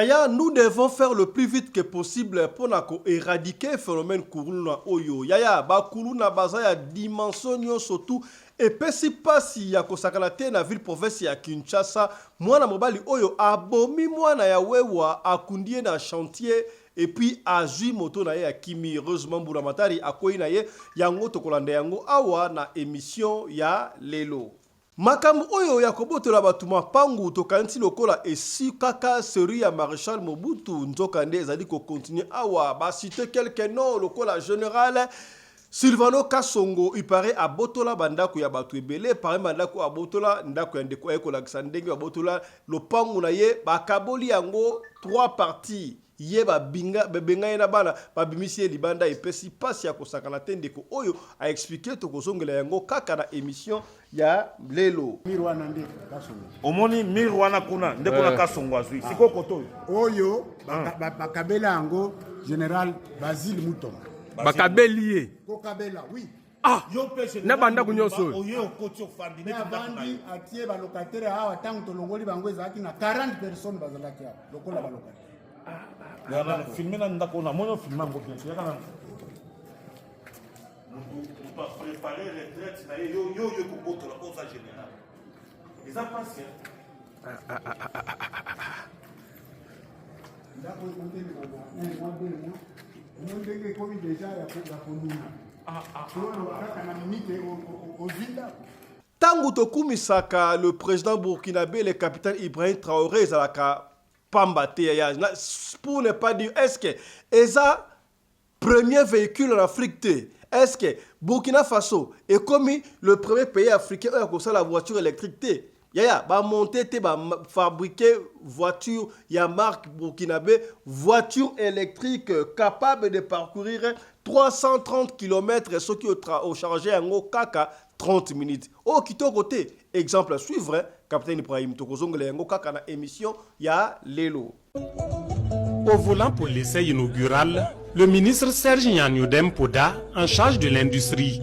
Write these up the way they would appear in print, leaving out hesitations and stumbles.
Yaya, nous devons faire le plus vite que possible pour éradiquer le phénomène Kuruna Oyo. Yaya, ba Kuruna baza ya dimension surtout. Et puis si pas si ya kosakalate na ville province ya Kinshasa, mwana mobali Oyo abomi mwana ya wewa akundie na chantier. Et puis azui moto na ye ya kimi. Heureusement Mbulamatari akoyi na ye yango tokolanda yango awa na émission ya lelo. Makambo oyo ya kobotola batu mapangu tokanisi lokola esi kaka seri ya Maréchal Mobutu nzokande ezali ko continuer awa ba citer quelques noms lokola général Silvano Kasongo il paraît à botola bandako ya batu ebele paraît bandako a botola ndako ya ndeko eko lakisa ndenge ya botola lopangu na ye bakaboli yango 3 parties. Yeba binga bebenga na bana babimisi libanda epesi pasi ya kosakana tendeko oyo a expliquer to kozongela yango kaka na émission ya lelo mirwana ndeko kasongo omoni mirwana kuna ndeko na kasongo azui siko koto oyo bakabela yango général Basile Mutomba bakabelier kokabela oui yo pese na banda kunyoso oyo okoti ofandi na bandi atie ba locataire awa tango tolongoli bango ezalaki na 40 personnes bazalaki awa lokola ba locataire filmer na ndako na mono filmer ngo bien sûr kana on doit préparer retraite na yo ko boto la cause générale les impatients ndako kontene baba moi bien moi ndenge komi déjà ya konuna kaka na minute ozinda tangu tokumisaka le président burkinabé le capitaine Ibrahim Traoré zalaka Pambate pour ne pas dire est-ce que eza premier véhicule en Afrique est-ce que Burkina Faso est comme le premier pays africain où il y a la voiture électrique yaya ba monter ba fabriquer voiture ya marque burkinabé voiture électrique capable de parcourir 330 km ce qui au chargé en kaka 30 minutes au kitoko te exemple à suivre Capitaine Ibrahim Tokozongole yango kaka na émission ya lelo. Au volant pour l'essai inaugural, le ministre Serge Nyanyodem Poda, en charge de l'industrie.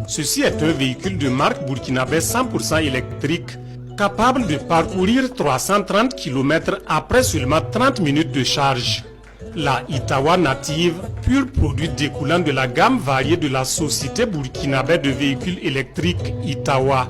Ceci est un véhicule de marque burkinabé 100% électrique, capable de parcourir 330 km après seulement 30 minutes de charge. La Itawa Native, pur produit découlant de la gamme variée de la société burkinabé de véhicules électriques Itawa.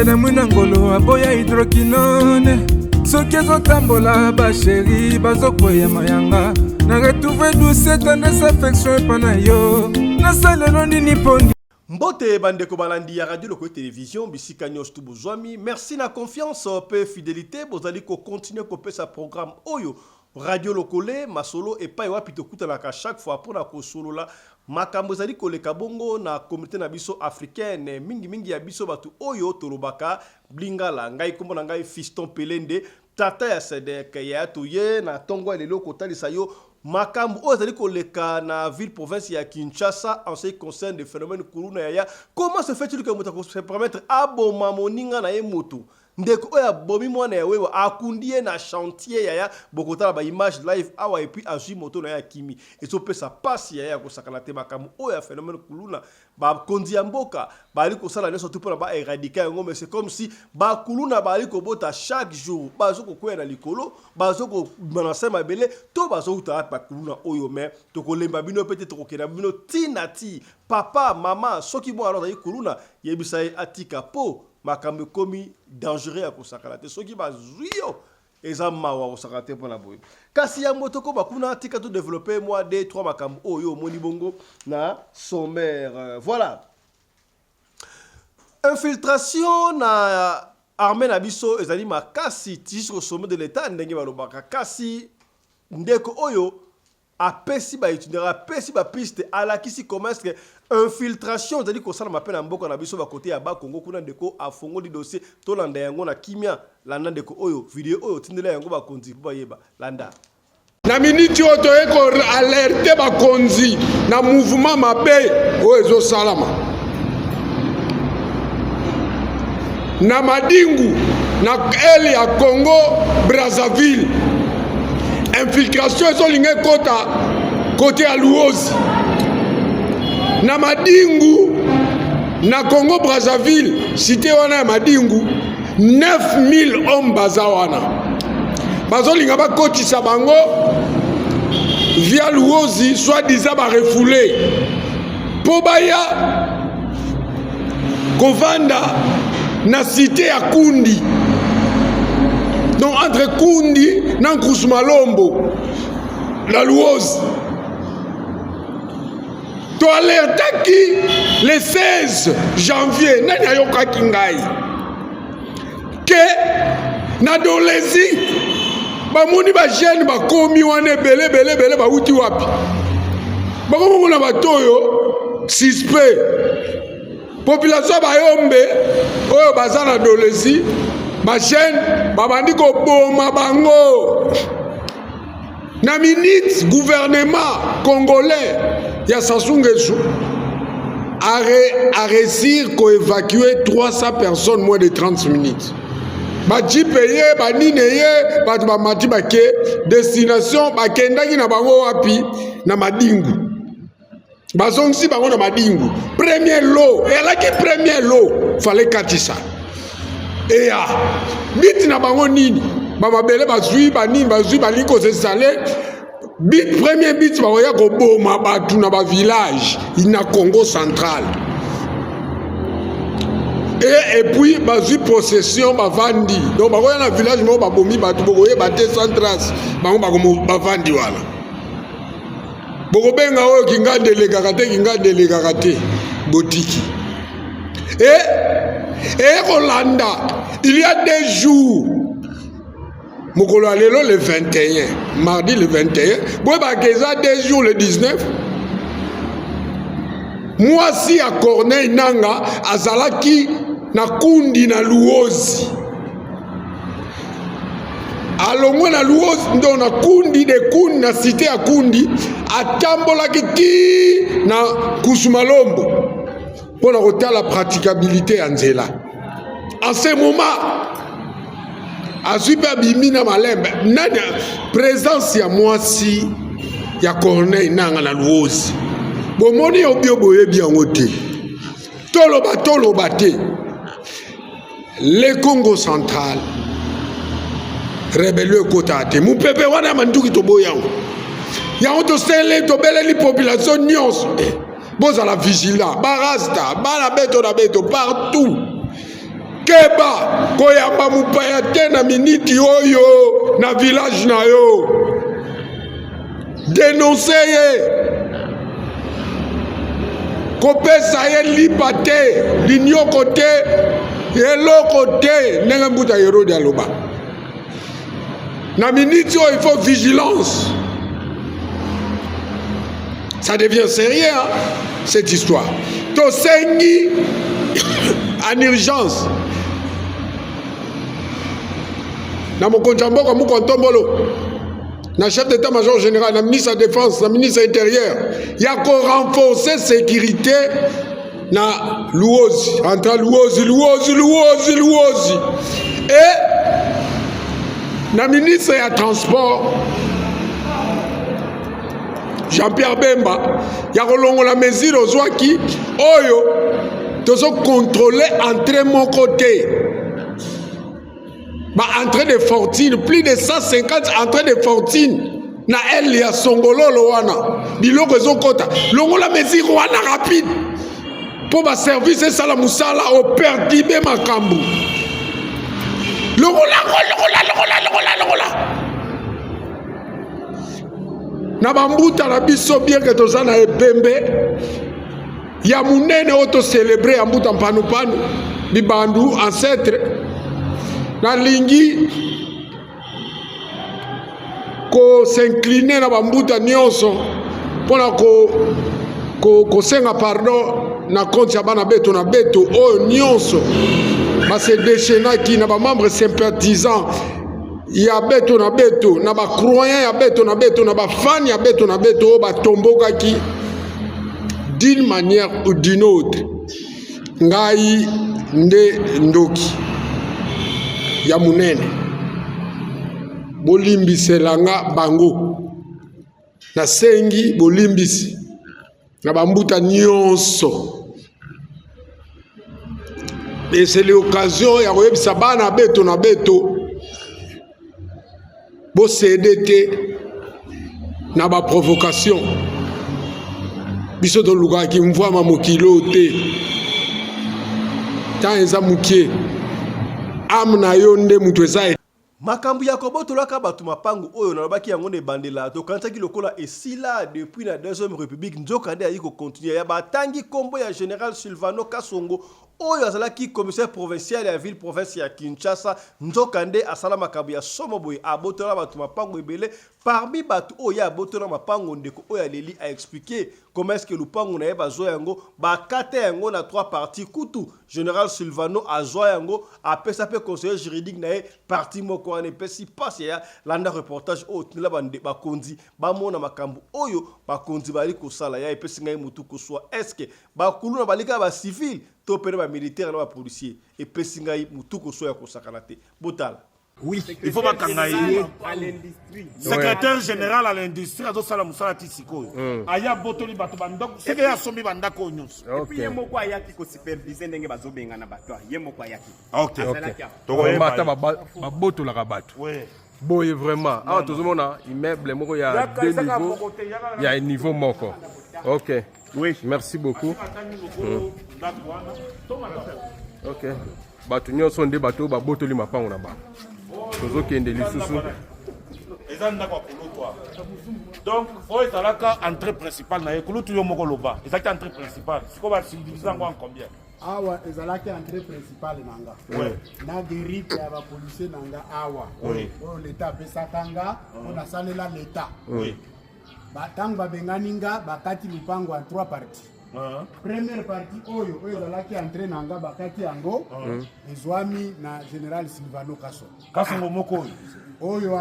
na mwina ngolo aboya hydroquinone soki ezotambola basheri bazokoya mayanga na retrouve douce tendresse affection epa na yo nasalelo nini poni Mbote bandeko balandi ya radio loko télévision bisika nyos tu bozwami merci na confiance pe fidélité bozali ko continuer ko pe sa programme oyo radio lokole masolo et pa wapi to kutalaka chaque fois pour na ko solo la makambo zali koleka bongo na communauté na biso africaine mingi ya biso batu oyo tolobaka blingala ngai kombo na ngai Fiston Pelende tata ya Sedek ya toye na tongo lelo ko talisa yo makambo oyo zali koleka na ville province ya Kinshasa en ce qui concerne des phénomènes kuruna yaya. Comment se fait-il que moto se permettre aboma moninga na ye moto ndeko oya bomi mwana ya wewa akundie na chantier yaya bokota ba image live awa et puis aji moto na ya kimi ezo pesa pasi yaya ko sakana te makambo oya phénomène kuluna ba kondi ya mboka ba li ko sala neso tout pour ba éradiquer ngo mais c'est comme si ba kuluna ba li ko bota chaque jour ba zo ko kwena likolo ba zo ko manase mabele to ba zo uta ba kuluna oyo mais to ko lemba bino peut-être ko kena bino tinati papa maman soki bo alors yi kuluna yebisa atika po makambo komi dangereux à kosakala te soki bazuyo eza mawa kosakala te pona boye kasi ya moto ko bakuna tika to développer moi des trois makambo oyo moni bongo na sommaire voilà infiltration na armée na biso ezali makasi tis au sommet de l'état ndenge balobaka kasi ndeko oyo apesi ba itinéraire apesi ba piste alakisi commerce infiltration c'est-à-dire que ça m'appelle en mboka na biso ba côté ya ba Congo kuna ndeko afongo di dossier to landa yango na kimia landa ndeko oyo video oyo tindela yango ba konzi ba yeba landa na miniti oyo toyeko alerte bakonzi na mouvement mabe oyo ezosalama na madingu na ele ya Congo Brazzaville infiltration ezolinga ekota kote ya Luozi na madingu na Congo Brazzaville cité wana ya madingu 9000 hommes baza wana bazolinga bakotisa bango via Luozi soi-disant ba refoulé po baya kovanda na cité ya Kundi donc entre Kundi na Nkusumalombo la Luozi to alertaki le 16 janvier nani ayokaki ngai ke na dolezi bamoni ba jeune bakomi wana belé bauti wapi bakomona batoyo suspect population bayombe oyo baza na dolezi ba jeune babandi koboma bango na minute gouvernement congolais ya Sassou Nguesso a réussi à évacuer 300 personnes moins de 30 minutes. Bati payé, banine ye, bati ba mati bake, destination bakendaki na bango wapi na Madingu. Bazongsi bango na Madingu. Premier lot, et là qui premier lot, fallait katisa. Et ya, bit na bango nini, ba mabele bazui banini bazui baliko se salé. Bit premier bit baoya ko boma batu na ba village na Congo central. Et puis bazui possession bavandi. Donc baoya na village mo ba bomi batu boye baté sans trace. Bango bavandi wala. Boko benga oyo kinga delega kate botiki. Et Rolanda, il y a des jours Mokolo alelo le 21, mardi le 21, Boeba Keza des jours le 19. Moi si à Corneille Nanga, Azalaki na Kundi na Luozi. Alongo na Luozi, ndo na Kundi de Kundi na cité à Kundi, atambola ki na Kusumalombo. Pour la retenir la praticabilité en Zela. En ce moment, a super bimina malembe nana présence ya mwasi ya Corneille nanga na Luozi bomoni obio boye biango te toloba te le Congo central rebelle kota te mu pepe wana manduki to boyango yango to sele to beleli population nyonso boza la vigilant barasta bala beto na beto partout Keba koyamba mupaya te na miniti oyo na village na yo dénoncer ye kopesa ye lipa te linyoko te eloko te ndenge mbuta Herode aloba na miniti oyo il faut vigilance. Ça devient sérieux hein, cette histoire tosengi en urgence na mokonza mboka mukontombolo na chef d'état-major général na ministre de la défense na ministre intérieur ya ko renforcer sécurité na Luozi entre Luozi et na ministre ya transport Jean-Pierre Bemba ya kolongola mesure ozwaki oyo tozo contrôler entrée mon côté. Entrée de fortune, plus de 150 entrées de fortune. Na elle ya songololo wana. Biloko ezokota. Longola mesure wana rapide. Pour ma service et sala musala au perdibe makambu. Longola. Na bambuta na biso bien que tozana ebembe. Ya munene auto célébrer ambuta mpanu bibandu ancêtre na lingi ko s'incliner na bambuta nyonso pona ko kosenga pardon na compte ya bana beto na beto oyo nyonso base déchaînaki na bamembre sympathisant ya beto na bacroyant ya beto na bafani ya beto na beto oyo batombokaki d'une manière ou d'une autre. Ngai nde ndoki ya munene bolimbiselanga bango nasengi bolimbisi na bambuta nyonso. Et c'est l'occasion ya koyebisa bana beto na beto bosede te na baprovocation biso tolukaki mvwama mokilo te ta eza mukie amna yo nde mutu eza makambu ya kobotolaka bato mapangu oyo nalobaki yango na ebandela tokanisaki lokola esila depuis la deuxième république nzokande ayi kocontinue ya batangi kombo ya général Silvano Kasongo oyo azalaki commissaire provincial ya ville province ya Kinshasa nzokande asala makambu ya somo boye abotola bato mapangu ebele parmi bato oyo abotola mapangu ndeko oyo aleli a expliquer comment est-ce que lupangu na ye bazwa yango bakata yango na 3 parties kutu général Silvano azwa yango apesa pe conseiller juridique na ye parti moko wana epesi pasi ya landa reportage oyo tinela bande bakonzi bamona makambu oyo bakonzi bali kosala ya epesi ngai mutu koswa est-ce que bakulu na balika ba civil to pene ba militaire na ba policier epesi ngai mutu koswa ya kosakana te botala. Oui, il faut pas kangaï. Secrétaire général à l'industrie, à Dosala Moussala Tissiko. Aya Botoli Batobandok, c'est qu'il y a Somi Bandako Nyos. Et puis, il y a Moko Ayaki qui supervise les Bazobenga Nabato. Il y a Moko Ayaki. Ok. Baboto la rabat. Oui. Boye vraiment. Ah, tout le monde a immeuble, il y a 2 niveaux. Il y a un niveau moko. Ok. Oui. Merci beaucoup. Ok. Bato nyonso nde bato babotoli mapango na ba. Tozokende lisusu. Donc, il y a l'entrée principale. Il y a l'entrée principale. C'est quoi en combien? Awa ezalaki entrée principale nanga. Oui. Na guérite ya ba policier nanga awa. Oui. Oyo l'état pesakanga, on a salela l'état. Oui. Batang babenganinga bakati lupango en 3 parties. Première partie oyo ezalaki entrée nanga bakati yango ezwami na général Silvano Kasongo moko oyo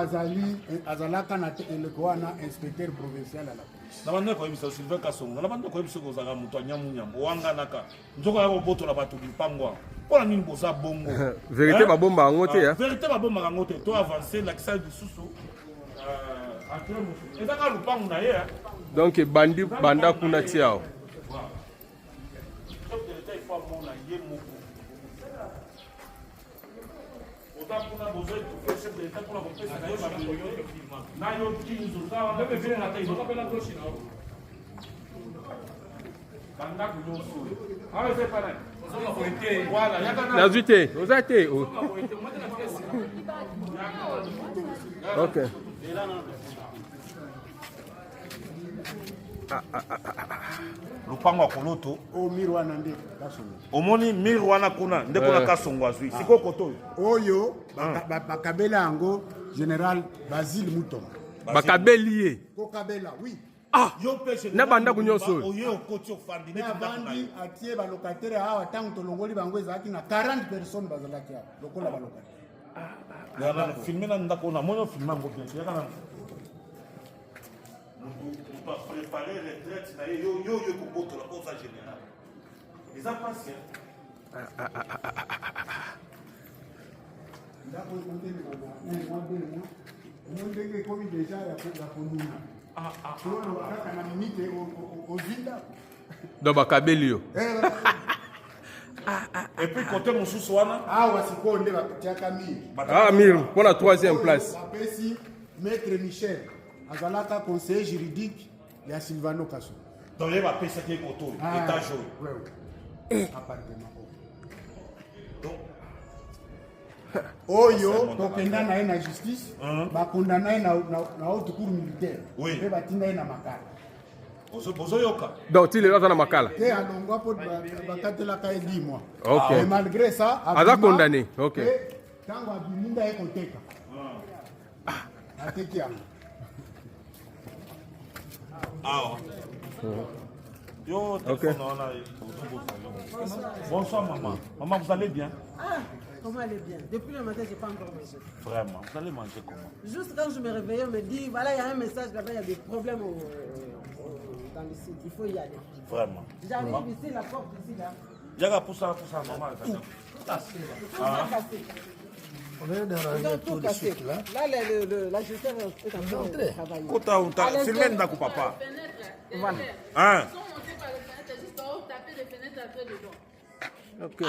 azalaka na elekoana inspecteur provincial à la police. Na bande ko yebisa Silvano Kasongo na bande ko yebisa ko zaka mutu anyamu nyambo wanga naka nzoko ya botola bato bipangwa pona nini boza bongo vérité babomba yango te ya vérité babomba yango te to avancer la kisa du susu ezaka lupangu na ye donc bandi banda kuna tiao nazwi te oza te ok lupango koloto o mirwana nde Kasongo omoni mirwana kuna nde kuna Kasongo azwi siko koto oyo bakabela yango général Basile Mutomba bakabeli ye kokabela oui na banda kunyonso oyo koti ofandi na bandi atie ba locataire awa tangu tolongoli bango ezalaki na 40 personnes bazalaki awa lokola ba locataire filmer na ndako na mono filmer ngo bien ya kana on doit préparer les retraites na yo ko la cause générale les impatients ndako kontene na ndenge komi déjà ya konuna tono kaka na minute ozinda do bakabeli yo et puis côté mosusu wana awa siko nde batiaka mire mire pour la 3e place apesi maître Michel azalaka conseiller juridique ya Silvano Kasongo donc il va pesa qui koto étage appartement oyo tokenda na ye na justice bakondana ye na haute cour militaire mpe batinda ye na makala bozoyoka donc tile aza na makala te alongwa mpo bakatelaka ye 10 mois ok malgré ça aza condamné ok ntango abiminda ye koteka ateki yango Ok. Bonsoir maman. Maman, vous allez bien? Ah, comment elle est bien? Depuis le matin, je n'ai pas encore mangé. Vraiment, vous allez manger comment? Juste quand je me réveillais, on me dit, voilà, il y a un message là-bas, il y a des problèmes dans le site, il faut y aller. Vraiment. J'arrive ici, la porte ici, là. Yaga, pour ça, maman. Tout cassé. Ils ont tout cassé. Là, la gestion est en train de travailler. Kota, on t'a filmé d'un coup, papa. Voilà. Hein? Okay.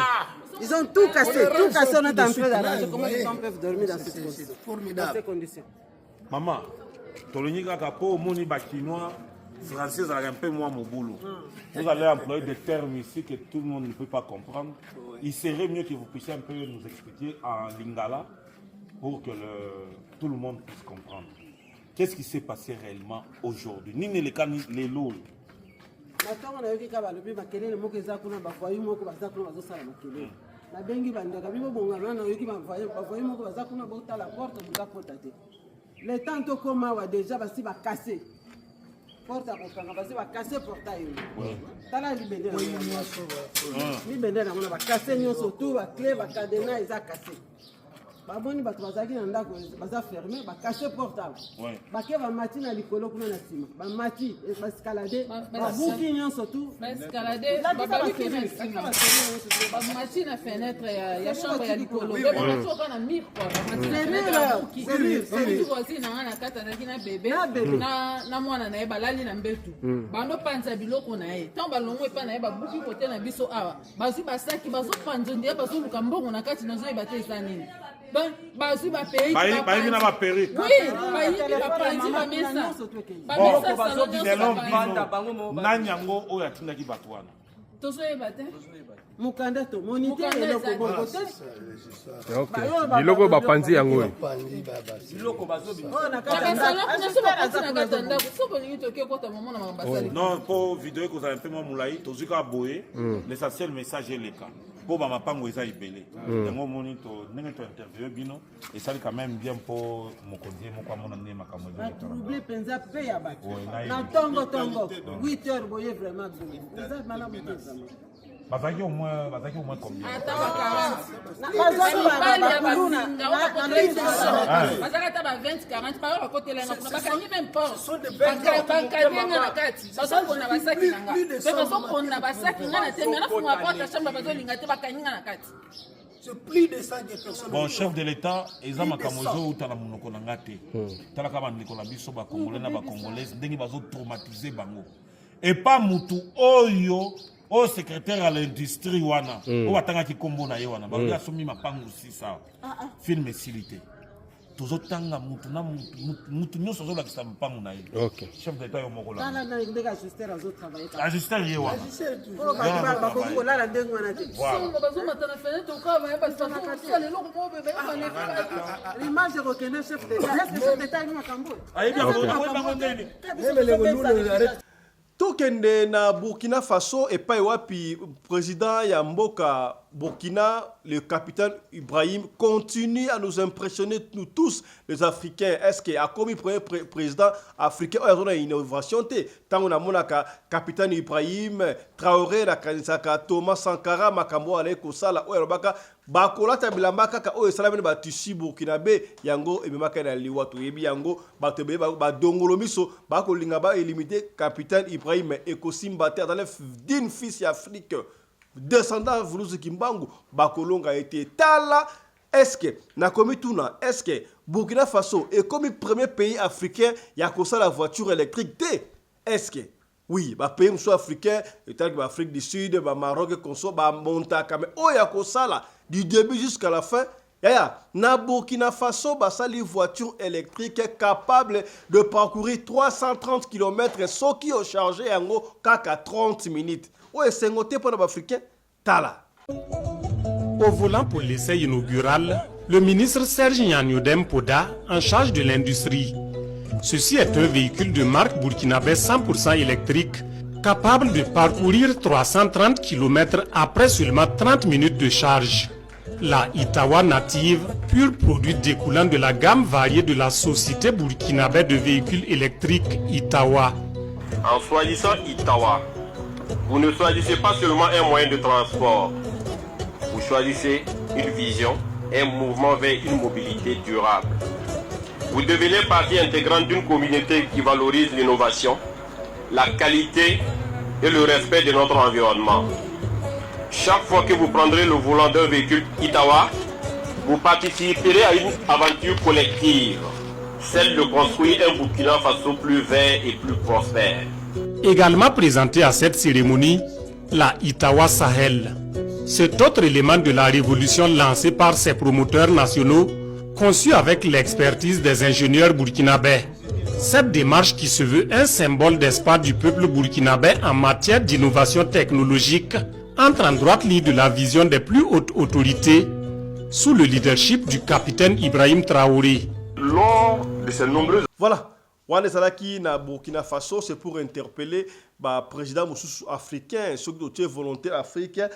Ils ont tout cassé, on est en train d'arranger. Comment les gens peuvent dormir dans ces conditions? Maman, Toloni Kakapo, Moni Bakinois, français, un peu moins mon boulot. Vous allez employer des termes ici que tout le monde ne peut pas comprendre. Il serait mieux que vous puissiez un peu nous expliquer en lingala pour que tout le monde puisse comprendre. Qu'est-ce qui s'est passé réellement aujourd'hui? Ni les cas, ni les lots. Maintenant, on a vu que le makelele moko ezakuna bafoyi moko bazakuna bazosala makelele. Na bengi bandaka bibo bongana na yoki bafoyi moko bazakuna bota la porte bukakota te. Le temps to koma wa déjà basi ba casser. Porte akokanga basi ba casser portail. Tala libende na. Libende na mona ba casser nyonso tout ba clé ba cadenas eza cassé. Baboni bato bazaki na ndako baza fermé ba casser portable. Bake ba mati na likolo kuna na sima. Ba mati ba escalader ba buki nyonso tout. Ba escalader ba buki na sima. Ba mati na fenêtre ya chambre ya likolo. Ba mati okana mire quoi. Ba mati na fenêtre. C'est voici na kata na kina bébé na mwana na ye balali na mbetu. Bando panza biloko na ye. Tant balongo epa na ye ba buki côté na biso awa. Bazu basaki bazo panzo ndia bazo luka mbongo na kati nazo ebate esanini. Donc, bazu ba pays ba na ba péri. Oui, ba panzi ba mesa. Ba mesa salon de Nanyango o ya tinaki batwana. Tozo ebate. Mukanda to moniteur eloko bongo te. Okay. Biloko ba panzi yango. Biloko bazobi. Non, pour vidéo que vous avez fait moi moulaï, tozuka boé, l'essentiel message est le cas. Pour ma pango eza ibelé. Yango monito nengeto interview bino et ça quand même bien pour mokonzi moko amona ne makambo. Troublé penza pe ya baki. Na tongo 8h boye vraiment bien. Vous malade vraiment. Bazaki au moins combien? Bazaka ba 20 40 par à côté là bakangi même pas. Bakanga na kati. Bazoko na basaki nanga. Bazoko na basaki ngana te na fuma porte chambre bazolinga te bakangi na kati. Plus de 100 personnes. Bon, chef de l'État, ils ont makamozo ou tala munoko nangate. Tala kama nikola biso ba congolais na ba congolaise ndengi bazo traumatiser bango. Et pas mutu oyo au secrétaire à l'industrie wana o batanga ki kombo na ye wana ba ya somi mapango aussi ça film silité tozotanga mutu na mutu nyoso zo la kisa mapango na ye. OK, chef d'état yo moko la na ndeka ajuster azo travailler ajuster ye wana ba ko la ndengo wana te songo bazo matana fenêtre ko ba ba ça le loko ko bebe ba l'image de reconnaît chef d'état. Est-ce que chef d'état ni makambo ayi bien ko ba ngeni tokende na Burkina Faso et pas wapi président ya mboka Burkina, le capitaine Ibrahim continue à nous impressionner nous tous les Africains. Est-ce qu'il a commis premier président africain a une innovation tant on a monaka capitaine Ibrahim Traoré la kanisaka Thomas Sankara makambo ale kosala o robaka bakola tabilambaka ka o esala bene ba tisi burkinabé yango ememaka na liwatu yebi yango batebe ba dongolo miso bakolinga ba éliminer capitaine Ibrahim ekosimba te dans le din fils Afrique descendant Vuluzu Kimbangu bakolonga été tala. Est-ce que na komi tuna est-ce que Burkina Faso est comme le premier pays africain ya kosa la voiture électrique té? Est-ce que oui, ba pays soit africain, tel que l'Afrique du Sud, ba Maroc, Conso, ba Montaka, mais oh ya kosala du début jusqu'à la fin. Yaya, na Burkina Faso, ba sali voiture électrique capable de parcourir 330 km ce qui est chargé en gros kaka 30 minutes. Ouais, c'est ngoté pour les Africains. Tala. Au volant pour l'essai inaugural, le ministre Serge Nyanyudem Poda, en charge de l'industrie. Ceci est un véhicule de marque burkinabé 100% électrique, capable de parcourir 330 km après seulement 30 minutes de charge. La Itawa Native, pur produit découlant de la gamme variée de la société burkinabé de véhicules électriques Itawa. En choisissant Itawa, vous ne choisissez pas seulement un moyen de transport, vous choisissez une vision, un mouvement vers une mobilité durable. Vous devenez partie intégrante d'une communauté qui valorise l'innovation, la qualité et le respect de notre environnement. Chaque fois que vous prendrez le volant d'un véhicule Itawa, vous participerez à une aventure collective, celle de construire un Burkina Faso plus vert et plus prospère. Également présenté à cette cérémonie, la Itawa Sahel. Cet autre élément de la révolution lancé par ses promoteurs nationaux, conçu avec l'expertise des ingénieurs burkinabés. Cette démarche qui se veut un symbole d'espoir du peuple burkinabé en matière d'innovation technologique entre en droite ligne de la vision des plus hautes autorités sous le leadership du capitaine Ibrahim Traoré. Lors de ces nombreuses... Voilà. Wane Zalaki na Burkina Faso, c'est pour interpeller le président africain, ceux qui ont volontaire africain.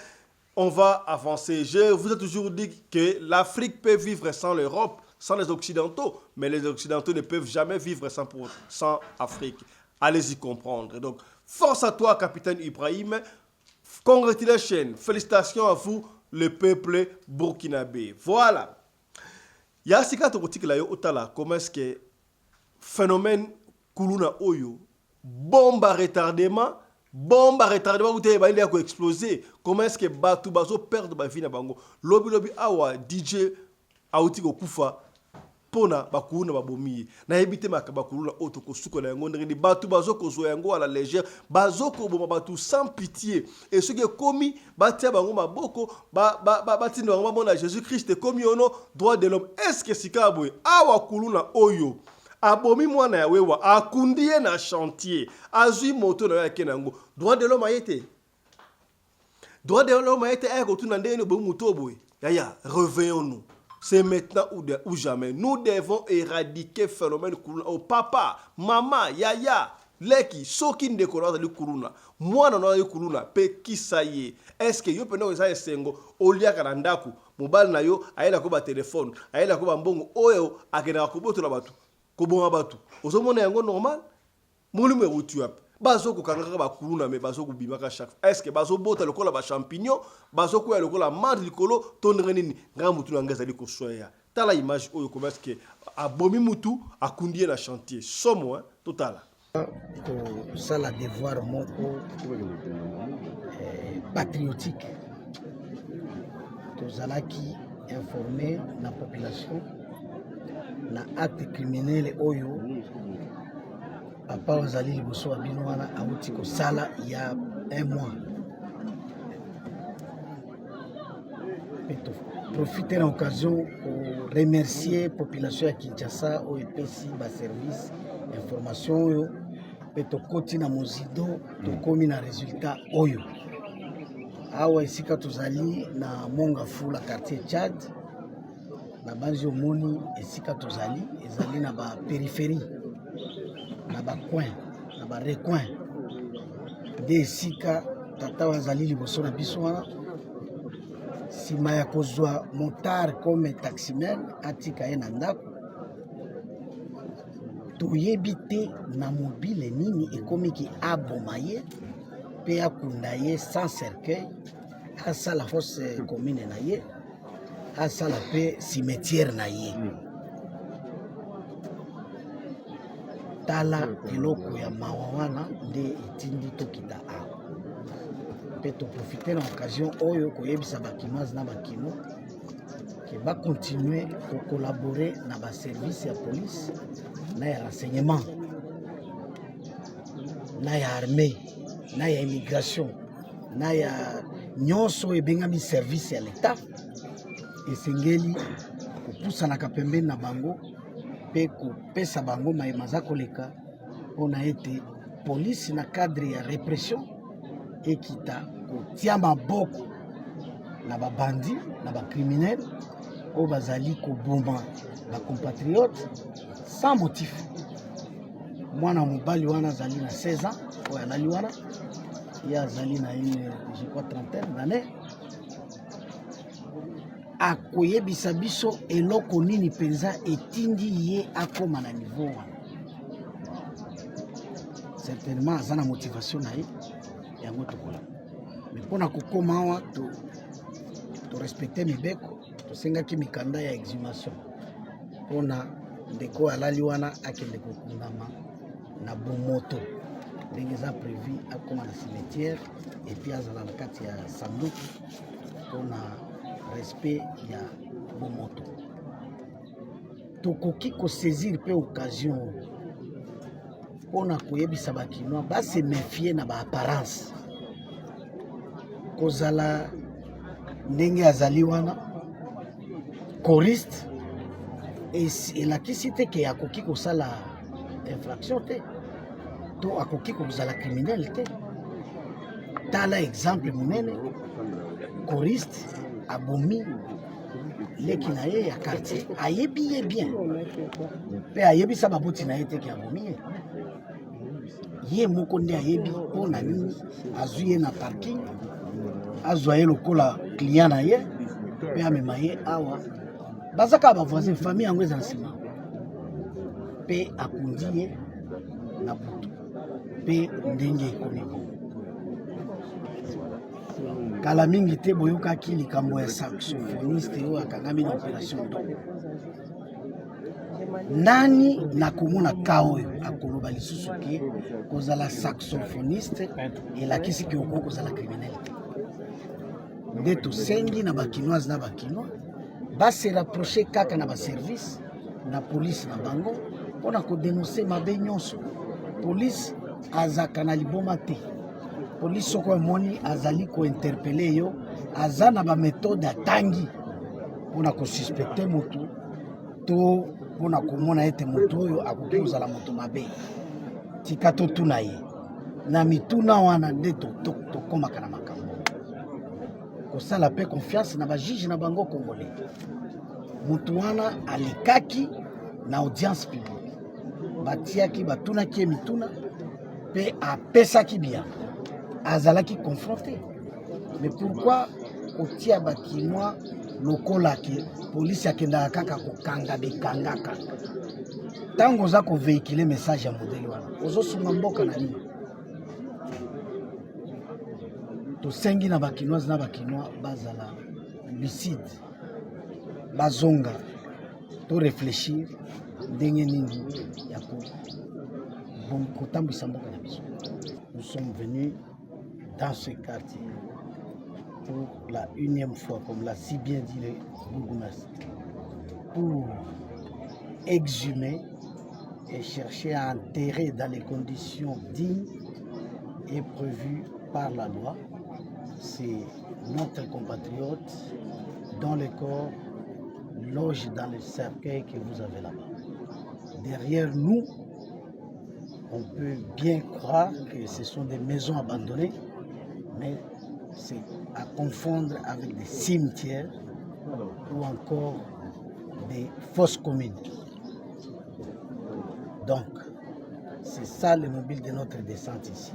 On va avancer. Je vous ai toujours dit que l'Afrique peut vivre sans l'Europe, sans les Occidentaux, mais les Occidentaux ne peuvent jamais vivre sans Afrique. Allez-y comprendre. Donc, force à toi, capitaine Ibrahim. Congratulations, félicitations à vous, le peuple burkinabé. Voilà. Il y a comment est-ce que phénomène kuluna oyo bombe à retardement vous avez explosé. Comment est-ce que batu bazo perdre ba vie na bango lobi awa DJ auti ko kufa pona bakuluna babomi na ebite makabakuluna auto ko suko na yango ndenge batu bazo ko zo yango à la légère bazo ko boma batu sans pitié et ce qui est commis batia bango maboko batinda bango mona Jésus-Christ commis au nom droit de l'homme. Est-ce que sikabwe awa kuluna oyo abomi mwana ya wewa akundie na chantier azui moto na yake nango droit de l'homme ayete ayako tuna ndene bo muto boy yaya revenons-nous. C'est maintenant ou jamais. Nous devons éradiquer le phénomène kuluna. Oh papa, maman, yaya, leki, soki ndekora le kuluna. Mwana na le kuluna pe kisaye. Est-ce que yo pena ozaye sengo olia karandaku mobile na yo ayela ko ba téléphone, ayela ko ba mbongo oyo akena ko boto la batu. Ko bon batu. Ozomona yango normal? Molume utuap. Bazo ko kangaka ba kuluna me bazo ko bimaka chaque. Est-ce que bazo bota lokola ba champignon, bazo ko lokola marde likolo tondre nini nga mutu na ngazali ko soya. Tala image oyo comment est-ce que abomi mutu akundie na chantier. Somo hein total. Ko sala devoir moko patriotique. Tozalaki informer la population na acte criminel oyo papa ozali liboso ya bino wana auti kosala ya 1 mois. Profiter de l'occasion pour remercier la population de Kinshasa oyo epesi ba service information oyo pe tokoti na mozido tokomi na résultat oyo awa esika tozali na Mongafu la quartier Tchad na banzi omoni esika tozali ezali na ba périphérie na ba coin na ba recoin de esika tata wazali liboso na biso wana sima ya kozwa motard comme taximen atika ye na ndako toyebi te na mobile nini ekomiki aboma ye mpe akunda ye sans cercueil asala fosse commune na ye asala mpe cimetière na ye tala eloko ya mawa wana nde etindi tokita awa mpe toprofite na occasion oyo koyebisa bakimaz na bakino ke bakontinue kokolabore na baservice ya police na ya renseignement na ya armée na ya immigration na ya nyonso ebengami service ya l'État esengeli kopusanaka pembeni na bango mpe kopesa bango mayema za koleka mpona ete polisi na cadre ya répression ekita kotia maboko na babandi na bacriminel oyo bazali koboma bacompatriote sans motif. Mwana mobali wana azali na 16 ans oyo alali wana ye azali na une je crois trentaine d'années akoyebisa biso eloko nini mpenza etindi ye akoma na niveau wana. Certainement aza na motivation na ye yango tokola. Mais mpona kokoma awa torespecte mibeko, tosengaki mikanda ya exhumation mpona ndeko alali wana akende kokundama na bomoto ndenge eza prévu akoma na cimetière epuis azala na kati ya sanduku mpona respect ya bomoto. Tokoki kosaisir mpe occasion mpona koyebisa bakinois base méfie na baapparence kozala ndenge azali wana choriste elakisi te ke akoki kosala infraction te to akoki kozala criminel te. Tala exemple monene, choriste abomi leki na ye ya quartier ayebi ye bien mpe ayebisa baboti na ye te ke abomi ye. Ye moko nde ayebi mpona nini azwi ye na parking, azwa ye lokola client na ye mpe amema ye awa. Baza kaka bavoisin, famille yango eza na nsima mpe akundi ye na butu mpe ndenge ekomi. Kala mingi te boyokaki likambo ya saxophoniste oyo akangami na opération ntongo. Nani nakomona ka oyo akoloba lisusu ke kozala saxophoniste elakisi ke okoki kozala criminel te. Nde tosengi na bakinoise na bakinois base rapproche kaka na baservice na polise na bango mpona kodenonse mabe nyonso. Polise azaka na liboma te. Polise soko emoni azali kointerpele yo aza na bametode atangi mpona kosuspecte motu to mpona komona ete motu oyo akoki kozala moto mabe. Tika totuna ye na mituna wana nde tokomaka na makambo kosala mpe confiance na bajuge na bango congolais. Motu wana alekaki na audience publique, batiaki batunaki ye mituna mpe apesaki bia, azalaki confronté. Mais pourquoi kotia bakinois lokola ke polisi akendaka kaka kokanga bekangaka? Ntango oza koveikile message ya modele wana ozosunga mboka na nini? Tosengi na bakinoise na bakinois bazala lucide, bazonga to réfléchir ndenge nini ya kotambwisa mboka na biso. Nous sommes venus dans ce quartier pour la 1e fois, comme l'a si bien dit le bourgmestre, pour exhumer et chercher à enterrer dans les conditions dignes et prévues par la loi. C'est notre compatriote dont le corps loge dans le cercueil que vous avez là-bas. Derrière nous, on peut bien croire que ce sont des maisons abandonnées, mais c'est à confondre avec des cimetières ou encore des fosses communes. Donc, c'est ça le mobile de notre descente ici.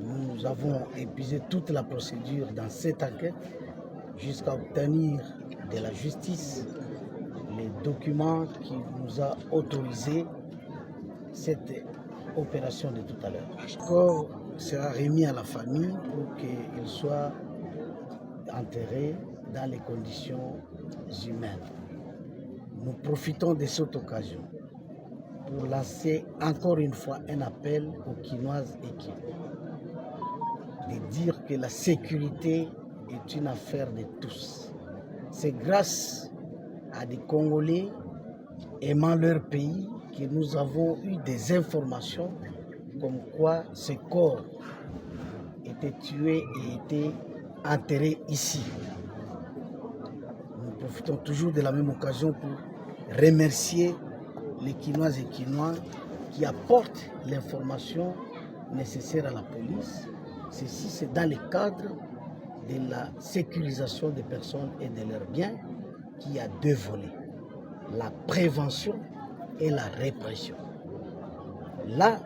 Nous avons épuisé toute la procédure dans cette enquête jusqu'à obtenir de la justice les documents qui nous a autorisé cette opération de tout à l'heure. Le corps sera remis à la famille pour qu'il soit enterré dans les conditions humaines. Nous profitons de cette occasion pour lancer encore une fois un appel aux Quinoises et Quinois de dire que la sécurité est une affaire de tous. C'est grâce à des Congolais aimant leur pays que nous avons eu des informations comme quoi ce corps était tué et était enterré ici. Nous profitons toujours de la même occasion pour remercier les Quinoises et Quinois qui apportent l'information nécessaire à la police. Ceci, c'est dans le cadre de la sécurisation des personnes et de leurs biens qui a 2 volets, la prévention et la répression. Là,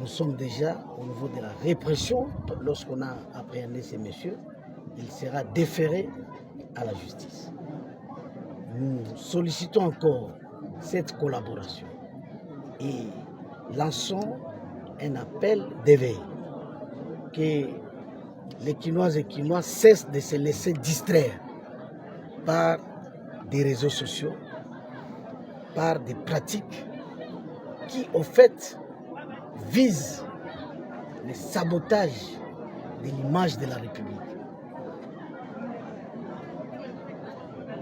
nous sommes déjà au niveau de la répression. Lorsqu'on a appréhendé ces messieurs, il sera déféré à la justice. Nous sollicitons encore cette collaboration et lançons un appel d'éveil. Que les Quinoises et Quinois cessent de se laisser distraire par des réseaux sociaux, par des pratiques qui, au fait, visent le sabotage de l'image de la République.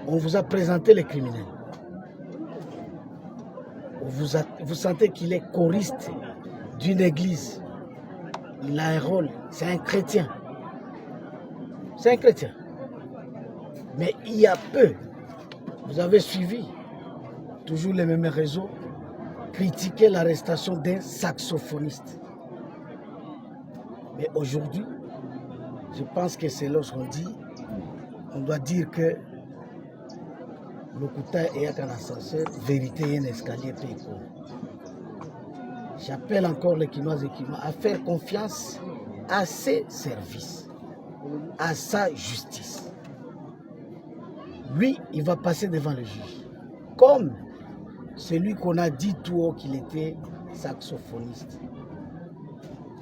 On vous a présenté les criminels. Vous sentez qu'il est choriste d'une église. Il a un rôle, c'est un chrétien. C'est un chrétien. Mais il y a peu, vous avez suivi toujours les mêmes réseaux, critiquer l'arrestation d'un saxophoniste. Mais aujourd'hui, je pense que c'est lorsqu'on dit, on doit dire que l'Okuta est un ascenseur, vérité est un escalier péco. J'appelle encore les Quinoises et Quinois à faire confiance à ses services, à sa justice. Lui, il va passer devant le juge. Comme celui qu'on a dit tout haut qu'il était saxophoniste.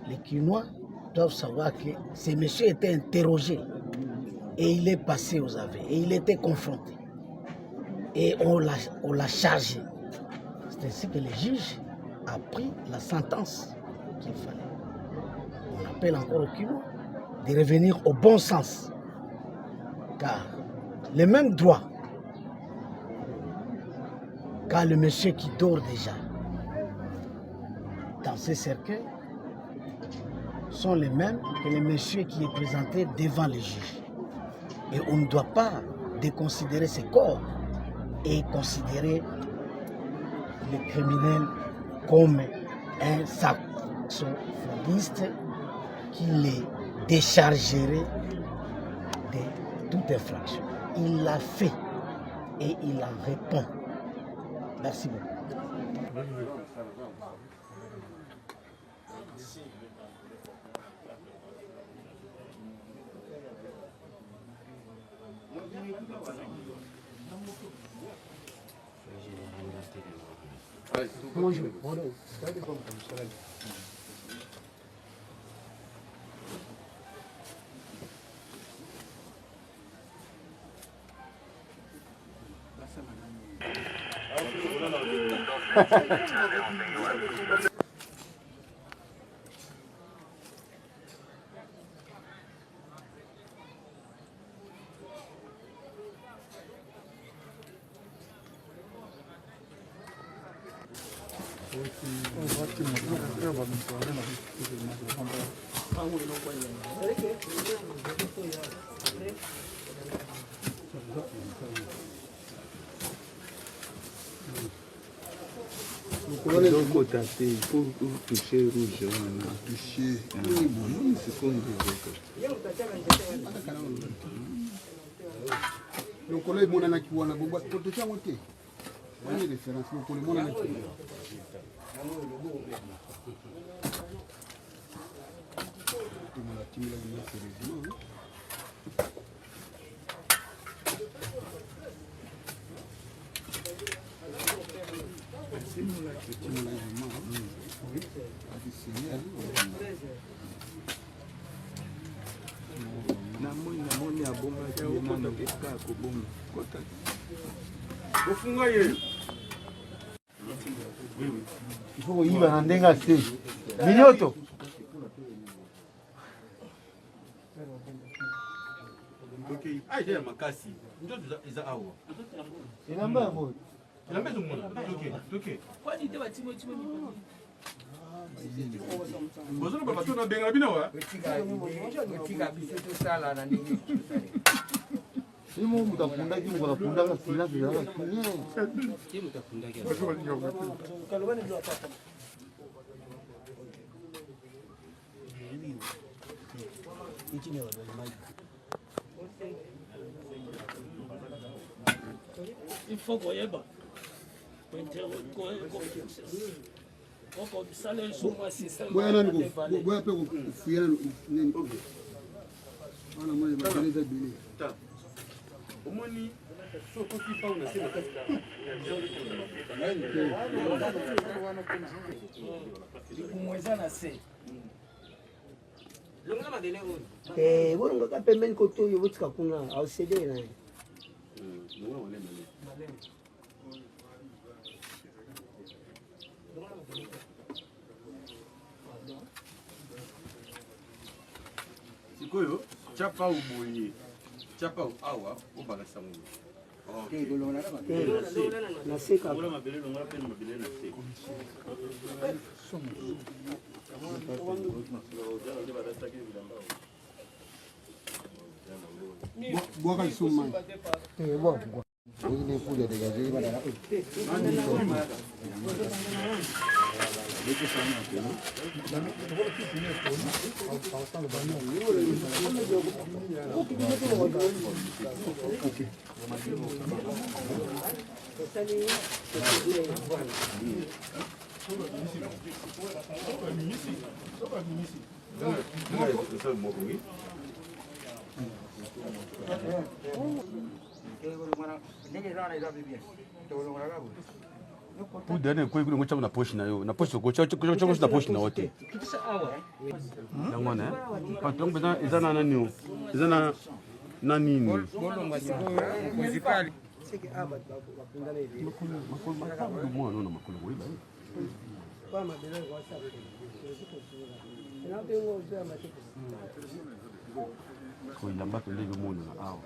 Les Quinois doivent savoir que ce monsieur était interrogé et il est passé aux aveux et il était confronté. Et on l'a chargé. C'est ainsi que le juge a pris la sentence qu'il fallait. On appelle encore au Quinois de revenir au bon sens. Car les mêmes droits qu'a le monsieur qui dort déjà dans ces cercueils sont les mêmes que le monsieur qui est présenté devant les juges. Et on ne doit pas déconsidérer ces corps et considérer le criminel comme un saxophoniste qui les déchargerait de toute infraction. Il l'a fait et il en répond. Merci beaucoup. Bonjour. Il faut toucher rouge. Toucher. Oui, bon, c'est comme le collègue Monana qui voit la bombe, pour te faire monter. On est référence, le collègue Monana qui namoni abomaki ekaka koboma kota ofunga ye il faut koyiba na ndenge ase minyoto aje makasi ndoto eza awa elamba yango elamba ezomona toke kwani te batimo timo ni bozolo baba tona benga bino wa etika biso tosala na ndenge imo mutakundaki mukunakundaka silence ezalaka kunyere il faut koyeba boya mpe kofuyana nini wana mwana bazeleza ebele omoni bolongoka pembeni koto oyo botika kuna aosede na ye sikoyo chapa uboye chapa awa obakasa ngo naseka Bois Souma. Il est fou de dégager. Pudane kwa kule ngocha na poshi na yo. Na poshi ngocha na poshi na wote. Ngwana. Patron bena izana nani yo? Izana nani ni? seke aba bakundana hivi mwana na makulu wiba. Kwa mabele kwa sababu. Na tengo uzia matiko. Kuila mbako lebe mwana na awa.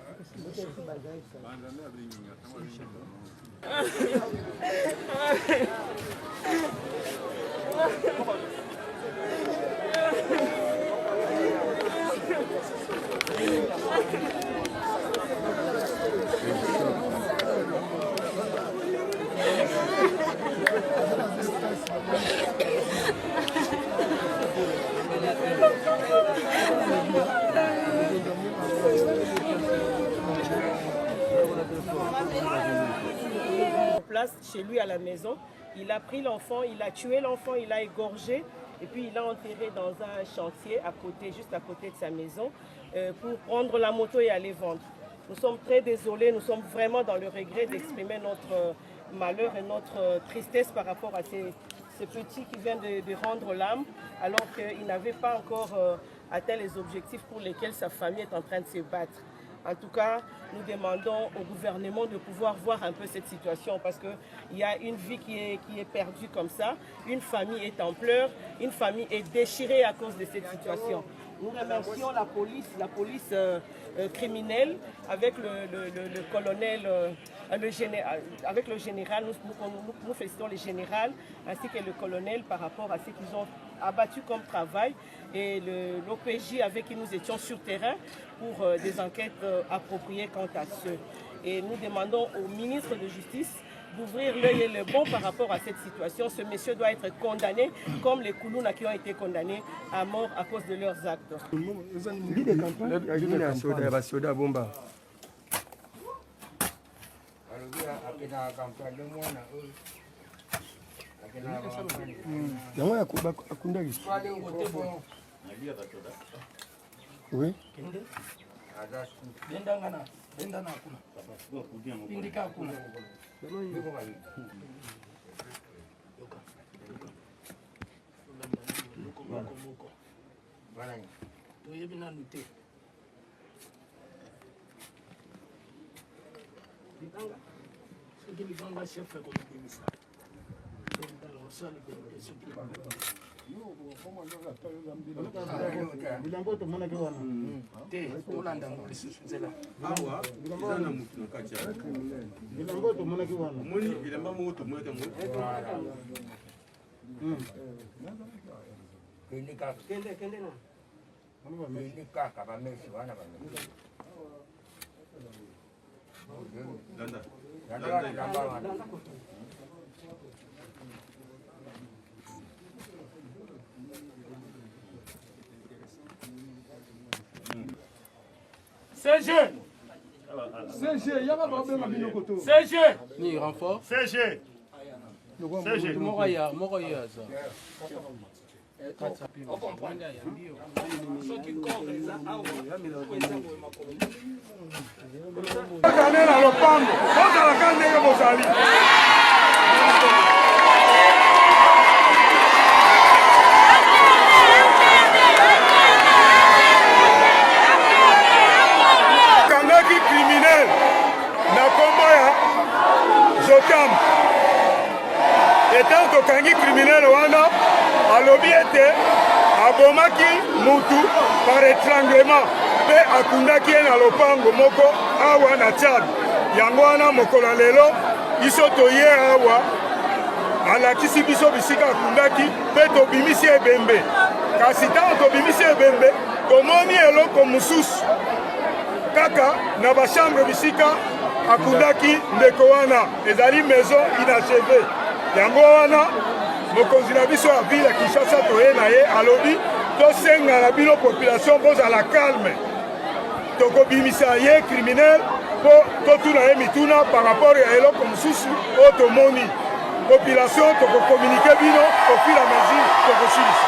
Place chez lui à la maison, il a pris l'enfant, il a tué l'enfant, il l'a égorgé et puis il l'a enterré dans un chantier à côté, juste à côté de sa maison pour prendre la moto et aller vendre. Nous sommes très désolés, nous sommes vraiment dans le regret d'exprimer notre malheur et notre tristesse par rapport à ces petits qui viennent de rendre l'âme alors qu'il n'avait pas encore atteint les objectifs pour lesquels sa famille est en train de se battre. En tout cas, nous demandons au gouvernement de pouvoir voir un peu cette situation parce qu'il y a une vie qui est perdue comme ça, une famille est en pleurs, une famille est déchirée à cause de cette situation. Nous remercions la police criminelle avec le colonel, avec le général, nous félicitons le général ainsi que le colonel par rapport à ce qu'ils ont abattu comme travail et l'OPJ avec qui nous étions sur terrain pour des enquêtes appropriées quant à ceux. Et nous demandons au ministre de Justice d'ouvrir l'œil et le bon par rapport à cette situation. Ce monsieur doit être condamné comme les Koulouna qui ont été condamnés à mort à cause de leurs actes. Oui. CG, ni renfort. CG. Moroya ça. kangaki criminel na kombo ya Jotam etant tokangi criminel wana alobi ete abomaki mutu par étranglement mpe akundaki ye na lopango moko awa na Tchad. Yango wana mokolo lelo biso toye awa alakisi biso bisika akundaki mpe tobimisi ebembe. Kasi ntango tobimisi ebembe tomoni eloko mosusu kaka na bachambre bisika akundaki ndeko wana ezali maison inachevée. Yango wana mokonzi na biso ya ville ya Kinshasa toye na ye alobi tosenga na bino population bozala calme, tokobimisa ye criminel mpo totuna ye mituna par rapport ya eloko mosusu oyo tomoni. Population tokokommunike bino au fur et à mesure tokosilisa.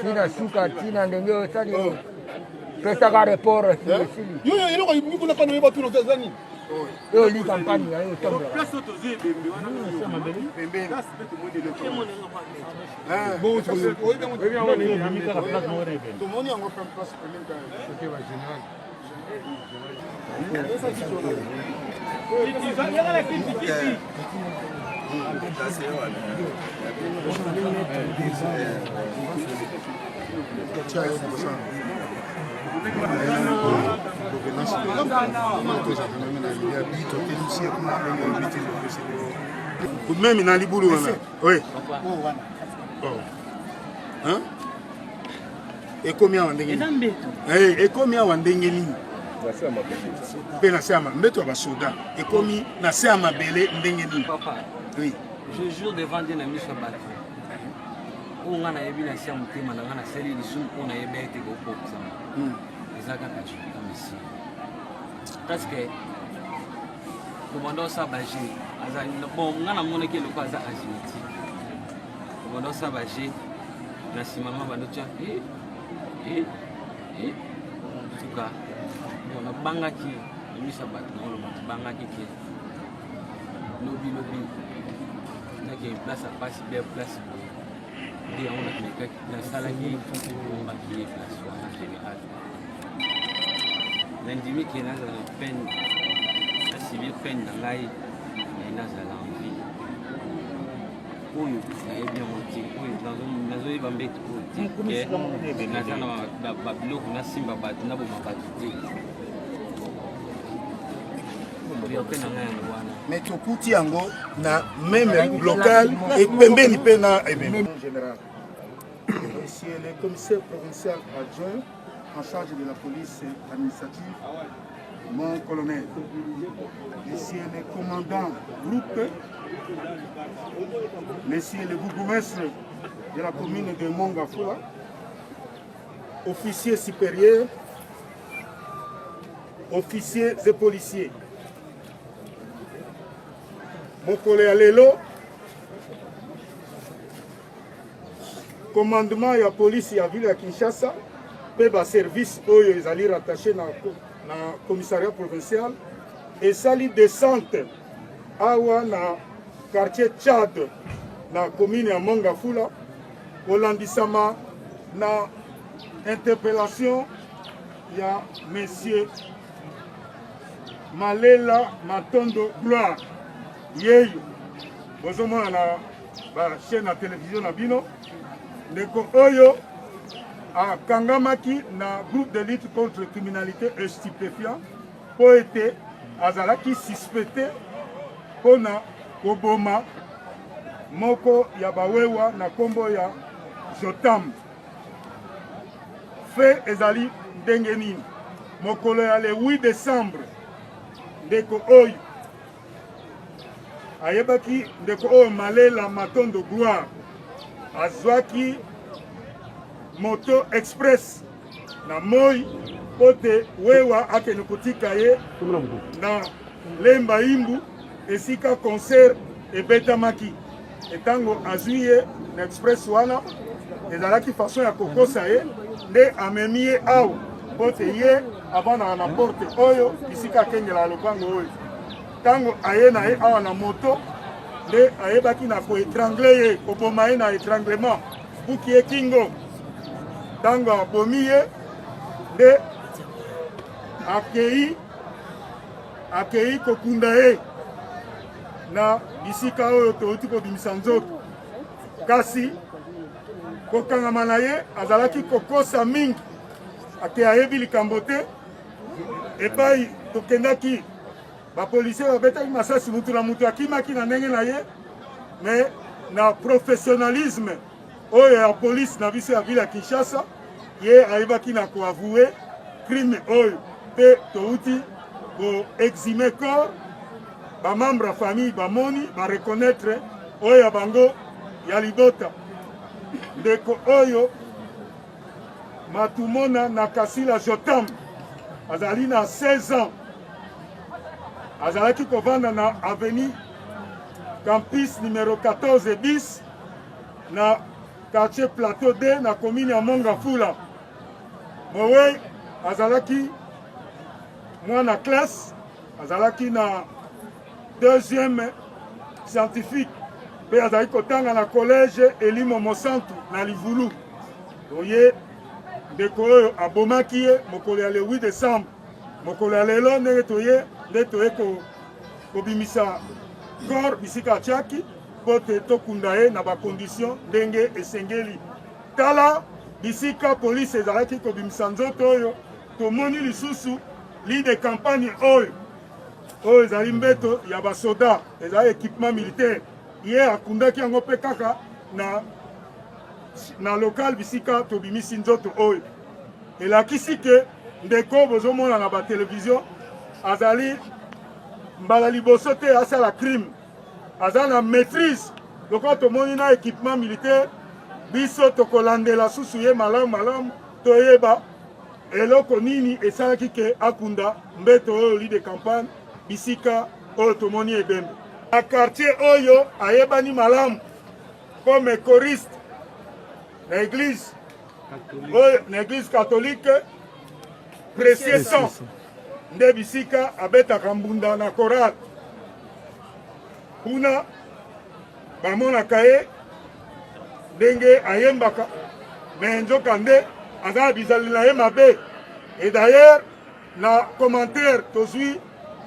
Tina suka tina ndenge osali pesaka report yo eloko mikuna kana yeba tuno tazani yo li campagne ya yo tombe place tozi bembe wana sema bembe bon to moni yango prend place pembe c'était va général Même na libulu wana. Oui. Hein? Ekomi awa ndenge nini? Ekomi awa ndenge nini? Mpe na se ya mbeto ya basoda. Ekomi na se ya mabele ndenge nini? Oui. Je jure devant Dieu na miso bato. O nga na yebi na se ya motema na nga na seli lisu mpo na yebe ete kokokisa. Eza kaka kama ici. Parce que commandant Sabagé, bon, nga na mona ke loko aza agility. Commandant Sabagé na simama bandotia en tout cas on a bangaki misa bat na bangaki ke lobby na ke place à passe bien place bien on a que na sala qui on va qui place en général l'indimi qui na peine la civil peine dans ngai na za l'envie oyo na bien monti oyo dans nazo iba mbeto ke na sana ba biloko na simba bato na bo mabatu te. Mais tokuti yango na même local et pembeni pe na général. Monsieur le commissaire provincial adjoint en charge de la police administrative, mon colonel. Monsieur le commandant groupe, monsieur le bourgmestre de la commune de Mongafula, officiers supérieurs, officiers et policiers. Mon collègue Lelo, commandement de la police de la ville de Kinshasa, peut service oyo ezali rattaché na commissariat provincial et sali descente awa na quartier Tchad na commune ya Mongafula olandisama na interpellation ya monsieur Malela Matondo Gloire yeyo bozomona na ba chaîne ya télévision na bino ndeko oyo akangamaki na groupe de lutte contre la criminalité et stupéfiant po ete azalaki suspecté pona koboma moko ya bawewa na kombo ya Jotam. Fait ezali ndenge nini mokolo ya le 8 décembre ndeko oyo ayebaki ndeko oyo Malela Matondo Gloire azwaki moto express na moi pote wewa akende kotika ye na Lemba Imbu esika concert ebetamaki etango azwi ye na express wana ezalaki façon ya kokosa ye nde amemi ye awa pote ye avandaka na porte oyo bisika akengela lopango oyo ntango aye na ye awa na moto nde ayebaki na koetrangle ye koboma ye na étranglement buki ye kingo ntango abomi ye nde akei kokunda ye na bisika oyo touti kobimisa nzoto kasi kokangama na ye azalaki kokosa mingi ake ayebi likambo te epai tokendaki bapolisier babetaki masasi mutu na mutu akimaki na ndenge na ye me na professionnalisme oyo ya polisi na biso ya ville ya Kinshasa ye ayebaki na koavouer crime oyo mpe touti koexime corps bamembre ya famille bamoni bareconnaître oyo ya bango ya libota ndeko oyo Matumona Nakasila Jotam azali na 16 ans azalaki kovanda na avenue campus numéro 14 bis na quartier plateau D na commune ya Mongafula. Mowe azalaki mwana classe azalaki na deuxième scientifique pe azalaki kotanga na collège Elimo Mosantu na Livulu. Oye ndeko oyo abomaki ye mokolo ya le 8 décembre mokolo ya lelo ndenge toye nde toye kobimisa corps bisika atiaki mpo te tokunda ye na bakondition ndenge esengeli tala bisika polisi ezalaki kobimisa nzoto oyo tomoni lisusu ligne de campagne oyo ezali mbeto ya basoda ezali équipement militaire ye akundaki yango mpe kaka na local bisika tobimisi nzoto oyo elakisi ke ndeko bozomona na batelevizio azali mbala liboso te asala crime aza na maîtrise lokola tomoni na équipement militaire biso tokolandela susu ye malamu toyeba eloko nini esalaki ke akunda mbeto oyo ligne de campagne bisika oyo tomoni ebembe na quartier oyo ayebani malamu comme choriste na église catholique Précieux Sang nde bisika abetaka mbunda na chorale kuna bamonaka ye ndenge ayembaka me nzoka nde aza na bizali na ye mabe et d'ailleurs na commentaire tozwi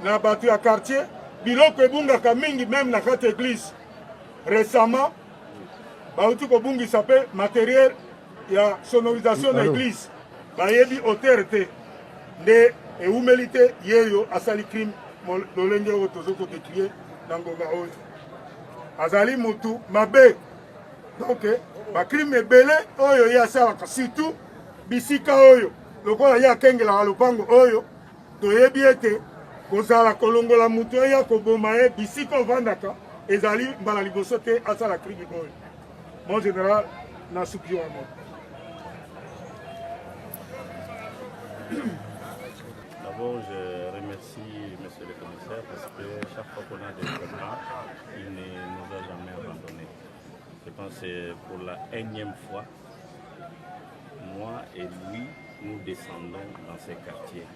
na bato ya quartier biloko ebungaka mingi même na kati église récemment bauti kobungisa mpe matériel ya sonorisation na église bayebi auteur te nde eumeli te yeyo asali crime lolenge oyo tozo kodécrie na ngonga oyo azali mutu mabe donc bacrime ebele oyo ye asalaka surtout bisika oyo lokola ye akengelaka lopango oyo toyebi ete kozala kolongola mutu eya koboma ye bisika ovandaka ezali mbala liboso te asala crime oyo mon général na suki wana. D'abord, je remercie monsieur le commissaire parce que chaque fois qu'on a des problèmes, il ne nous a jamais abandonnés. Je pense que c'est pour la énième fois, moi et lui, nous descendons dans ces quartiers.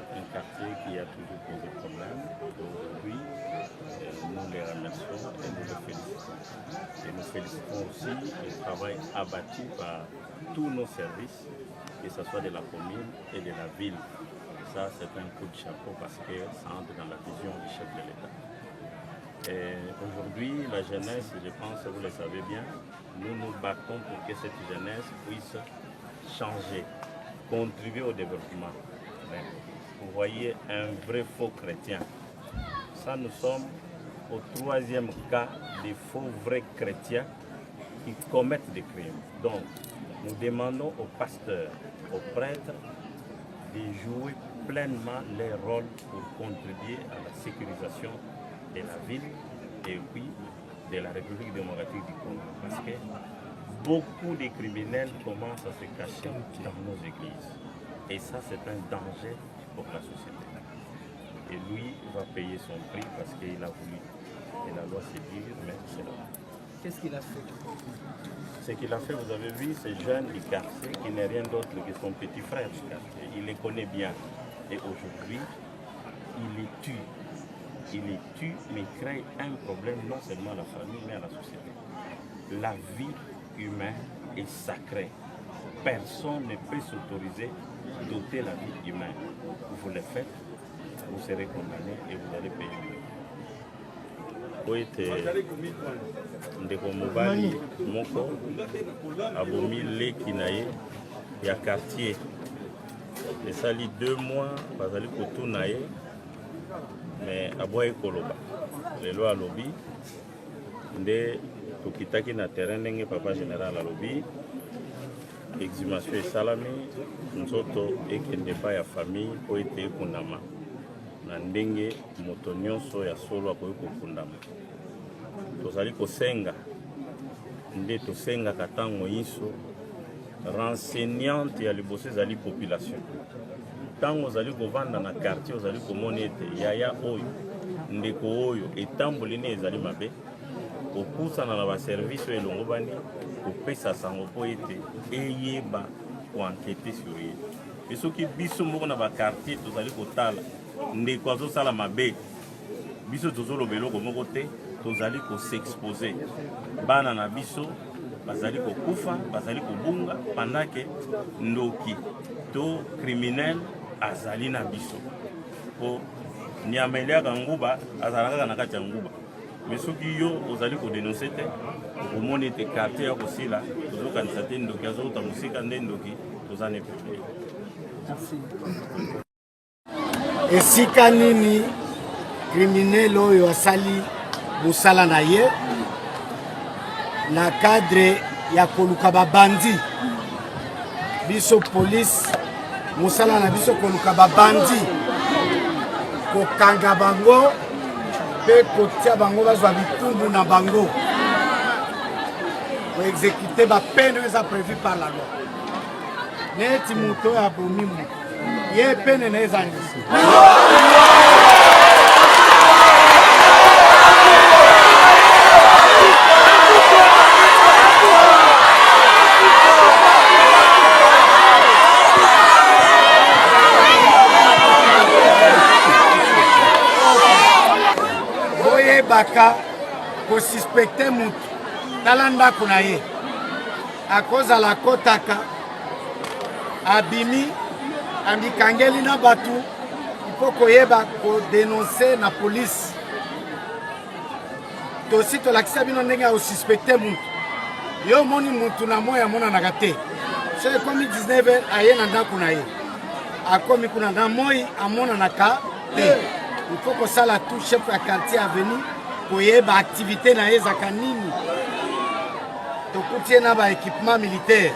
Un quartier qui a toujours posé problème. Aujourd'hui, nous les remercions et nous les félicitons. Et nous félicitons aussi le travail abattu par tous nos services, que ce soit de la commune et de la ville. Ça, c'est un coup de chapeau parce que ça entre dans la vision du chef de l'État. Aujourd'hui, la jeunesse, je pense, vous le savez bien, nous nous battons pour que cette jeunesse puisse changer, contribuer au développement. Mais vous voyez un vrai faux chrétien. Ça, nous sommes au 3e cas des faux vrais chrétiens qui commettent des crimes. Donc, nous demandons aux pasteurs, aux prêtres, de jouer pleinement leur rôle pour contribuer à la sécurisation de la ville et puis de la République démocratique du Congo. Parce que beaucoup de criminels commencent à se cacher dans nos églises. Et ça, c'est un danger pour la société. Et lui va payer son prix parce qu'il a voulu. Et la loi s'est dit, mais c'est là. Qu'est-ce qu'il a fait? Ce qu'il a fait, vous avez vu, ce jeune du quartier qui n'est rien d'autre que son petit frère du quartier. Il les connaît bien. Et aujourd'hui, il les tue. Il les tue, mais crée un problème non seulement à la famille, mais à la société. La vie humaine est sacrée. Personne ne peut s'autoriser à doter la vie humaine. Vous le faites, vous serez condamné et vous allez payer. Ndeko mobali moko abomi leki na ye ya quartier esali 2 mois bazali kotuna ye mais aboyi koloba lelo alobi nde tokitaki na terrain ndenge papa général alobi exhumation esalami nzoto ekende pa ya famille po ete ekundama na ndenge moto nyonso ya solo akoki kokundama. Tozali kosenga nde tosengaka ntango nyonso renseignante ya liboso ezali population. Ntango ozali kovanda na quartier ozali komona ete yaya oyo ndeko oyo etamboli ne ezali mabe kopusana na baservice oyo elongo bani kopesa sango po ete eyeba koankete sur ye. E soki biso moko na bakartier tozali kotala ndeko azosala mabe biso tozoloba eloko moko te tozali s'exposer. Bana na biso bazali kokufa bazali kobunga pendant que ndoki to criminel azali na biso po niameliaka nguba azalaka na kati ya nguba. Mais soki yo ozali kodénoncer te okomona ete quartier ya kosila tozokanisa te ndoki azokota mosika nde ndoki toza ne publie. Esika nini criminel oyo asali musala na ye na cadre ya koluka babandi biso police musala na biso koluka babandi kokanga bango pe kotia bango bazwa bitumbu na bango ko exécuter ba peine eza prévu par la loi neti muto ya bomimu ye peine na eza ndisi. Baka ko suspecter mutu talanda kuna ye akoza la kotaka abimi amikangeli na batu ipo koyeba ko dénoncer na police tosi tolakisa bino ndenge ya suspecter mutu yo moni mutu na moya mona na kate c'est comme 19h aye na ndako na ye akomi kuna na moi amona na ka te il faut que ça la tout chef ya quartier avenue koyeba activité na ezaka nini tokutie na ba équipement militaire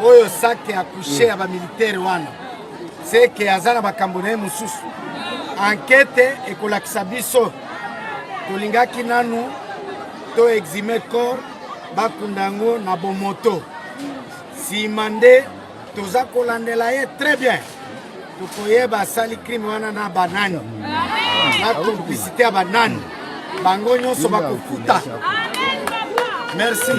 oyo sake akoucher ya ba militaire wana c'est que azana bakambo na mususu enquête ekolakisa biso tolingaki nanu to exhumer corps bakundango na bomoto si mande toza kolandela ye très bien tokoyeba asali crime wana na banani na complicité ya banani bango nyonso bakokuta. Merci.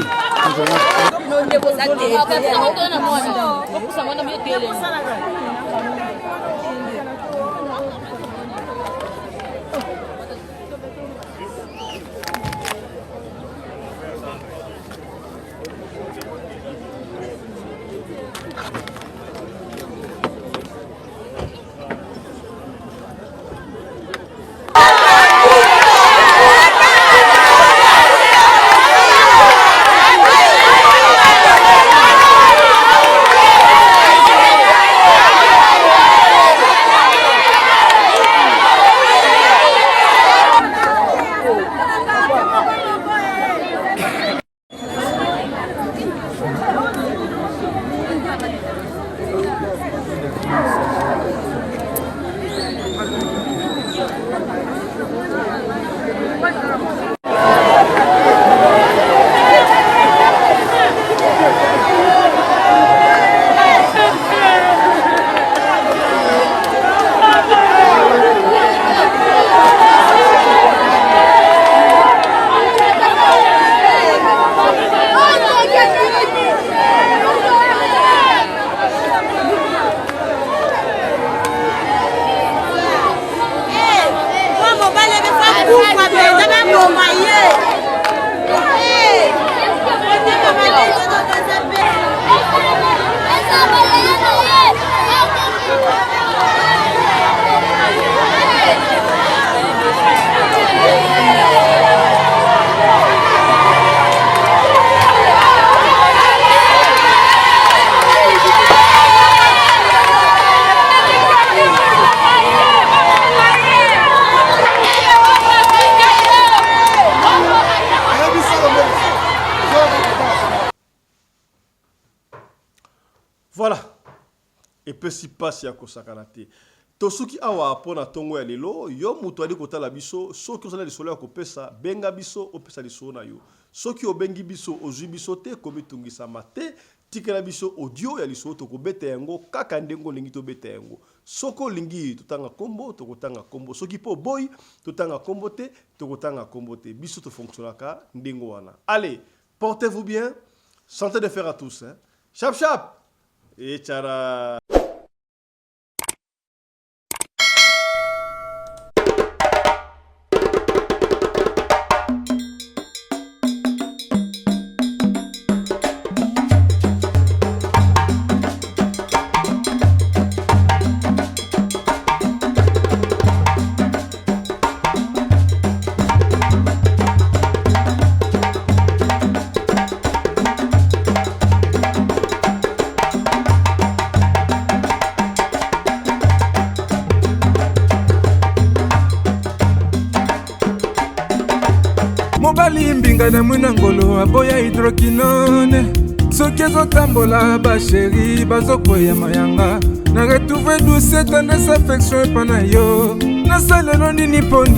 Voilà. Et puis si passe ya kosakanate. Tosuki awa pona tongo ya lelo, yo mutu ali kotala biso, soki ozala lisolo ya kopesa, benga biso opesa lisolo na yo. Soki obengi biso ozwi biso te komitungisa te, tikela biso audio ya lisolo to kobeta yango kaka ndengo lingi to beta yango. Soko lingi totanga kombo, to kotanga kombo. Soki po boy totanga kombo te, to kotanga kombo te. Biso to fonctionnaka ndengo wana. Allez, portez-vous bien. Santé de fer à tous hein. Chap chap. Et tchara. mobali mbinga na mwina ngolo aboya hydroquinone soki ezotambola basheri bazokwea mayanga na retrouve douce tendresse affection epa na yo nasalelo nini mpo